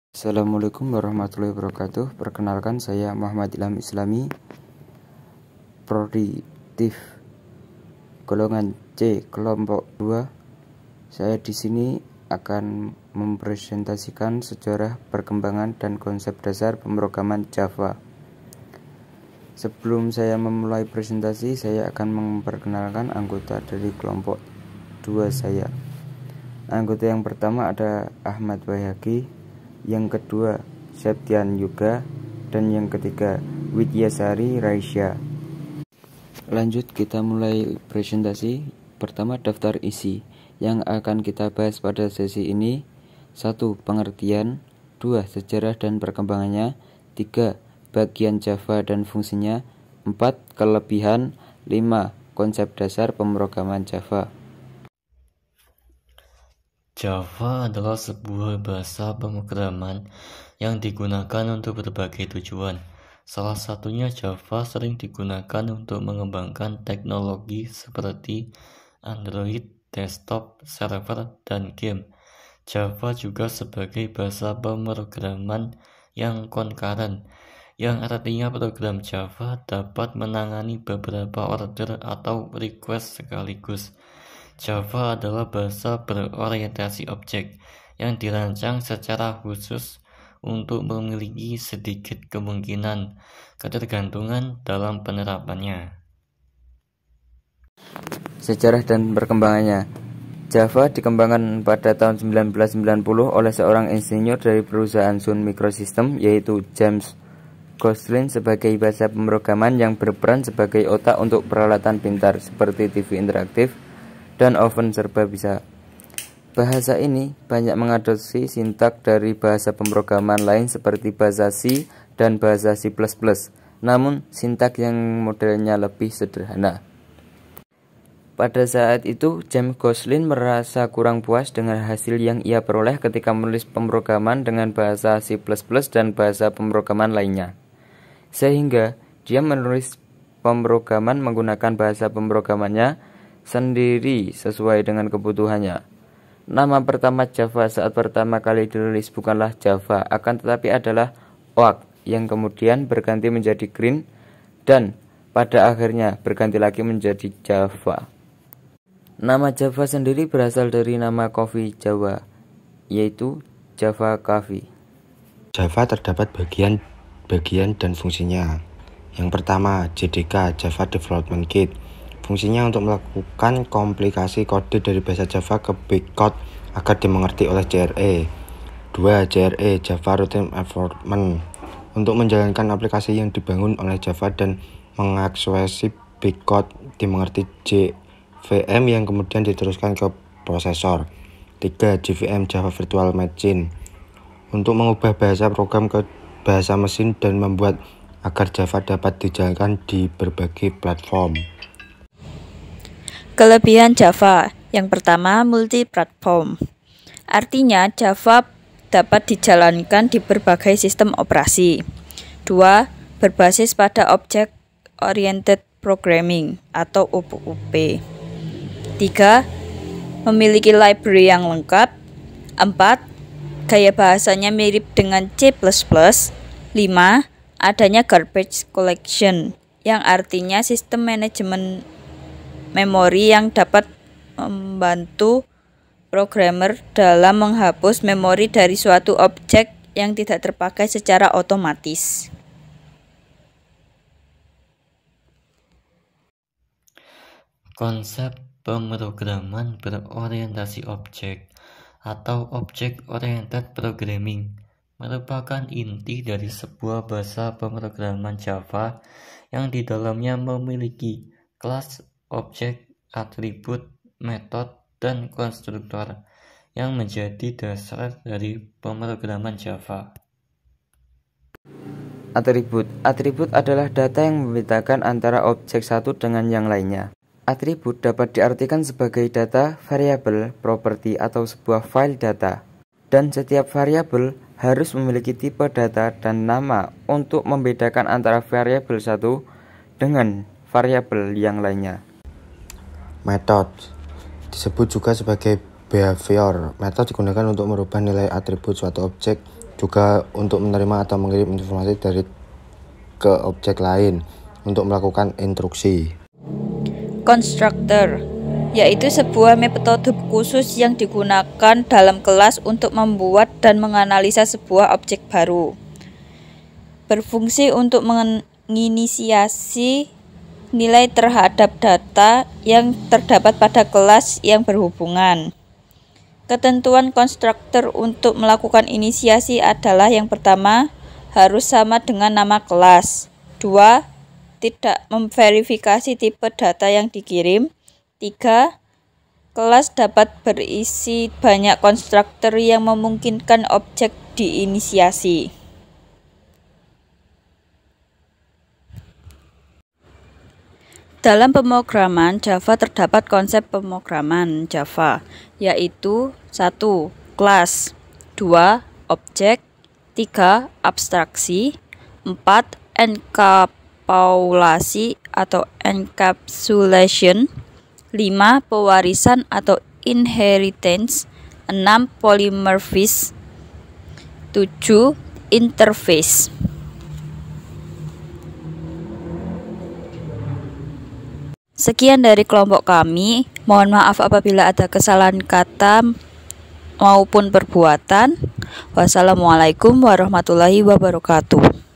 Assalamualaikum warahmatullahi wabarakatuh. Perkenalkan, saya Muhammad Ilham Islami, Prodi TIF golongan C kelompok 2. Saya di sini akan mempresentasikan sejarah perkembangan dan konsep dasar pemrograman Java. Sebelum saya memulai presentasi, saya akan memperkenalkan anggota dari kelompok 2 saya. Anggota yang pertama ada Ahmad Wahyaki, yang kedua Septian Yoga, dan yang ketiga Widyasari Raisya. Lanjut, kita mulai presentasi. Pertama, daftar isi yang akan kita bahas pada sesi ini. 1. Pengertian. 2. Sejarah dan perkembangannya. 3. Bagian Java dan fungsinya. 4. Kelebihan. 5. Konsep dasar pemrograman Java. Java adalah sebuah bahasa pemrograman yang digunakan untuk berbagai tujuan. Salah satunya Java sering digunakan untuk mengembangkan teknologi seperti Android, desktop, server, dan game. Java juga sebagai bahasa pemrograman yang concurrent, yang artinya program Java dapat menangani beberapa order atau request sekaligus. Java adalah bahasa berorientasi objek yang dirancang secara khusus untuk memiliki sedikit kemungkinan ketergantungan dalam penerapannya. Sejarah dan perkembangannya. Java dikembangkan pada tahun 1990 oleh seorang insinyur dari perusahaan Sun Microsystem, yaitu James Gosling, sebagai bahasa pemrograman yang berperan sebagai otak untuk peralatan pintar seperti TV interaktif dan oven serba bisa. Bahasa ini banyak mengadopsi sintak dari bahasa pemrograman lain seperti bahasa C dan bahasa C++, namun sintak yang modelnya lebih sederhana. Pada saat itu, James Gosling merasa kurang puas dengan hasil yang ia peroleh ketika menulis pemrograman dengan bahasa C++ dan bahasa pemrograman lainnya. Sehingga dia menulis pemrograman menggunakan bahasa pemrogramannya sendiri sesuai dengan kebutuhannya. Nama pertama Java saat pertama kali dirilis bukanlah Java, akan tetapi adalah Oak, yang kemudian berganti menjadi Green, dan pada akhirnya berganti lagi menjadi Java. Nama Java sendiri berasal dari nama kopi Jawa, yaitu Java Coffee. Java terdapat bagian dan fungsinya. Yang pertama, JDK, Java Development Kit. Fungsinya untuk melakukan komplikasi kode dari bahasa Java ke bytecode agar dimengerti oleh JRE. 2. JRE, Java Runtime Environment, untuk menjalankan aplikasi yang dibangun oleh Java dan mengaksesi bytecode dimengerti JVM yang kemudian diteruskan ke prosesor. 3. JVM, Java Virtual Machine, untuk mengubah bahasa program ke bahasa mesin dan membuat agar Java dapat dijalankan di berbagai platform. Kelebihan Java. Yang pertama, multi-platform. Artinya Java dapat dijalankan di berbagai sistem operasi. 2. Berbasis pada Object Oriented Programming atau OOP. 3. Memiliki library yang lengkap. 4. Gaya bahasanya mirip dengan C++. 5. Adanya garbage collection, yang artinya sistem manajemen memori yang dapat membantu programmer dalam menghapus memori dari suatu objek yang tidak terpakai secara otomatis. Konsep pemrograman berorientasi objek atau Object Oriented Programming merupakan inti dari sebuah bahasa pemrograman Java yang di dalamnya memiliki kelas, objek, atribut, metode, dan konstruktor yang menjadi dasar dari pemrograman Java. Atribut adalah data yang membedakan antara objek satu dengan yang lainnya. Atribut dapat diartikan sebagai data, variabel, properti, atau sebuah file data. Dan setiap variabel harus memiliki tipe data dan nama untuk membedakan antara variabel satu dengan variabel yang lainnya. Metode disebut juga sebagai behavior. Metode digunakan untuk merubah nilai atribut suatu objek juga untuk menerima atau mengirim informasi dari ke objek lain untuk melakukan instruksi. Constructor, yaitu sebuah metode khusus yang digunakan dalam kelas untuk membuat dan menganalisa sebuah objek baru. Berfungsi untuk menginisiasi nilai terhadap data yang terdapat pada kelas yang berhubungan. Ketentuan konstruktor untuk melakukan inisiasi adalah yang pertama, harus sama dengan nama kelas. 2. Tidak memverifikasi tipe data yang dikirim. 3. Kelas dapat berisi banyak konstruktor yang memungkinkan objek diinisiasi. Dalam pemrograman Java terdapat konsep pemrograman Java, yaitu 1. Kelas, 2. Objek, 3. Abstraksi, 4. Enkapsulasi atau encapsulation, 5. Pewarisan atau inheritance, 6. Polymorphism, 7. Interface. Sekian dari kelompok kami. Mohon maaf apabila ada kesalahan kata maupun perbuatan. Wassalamualaikum warahmatullahi wabarakatuh.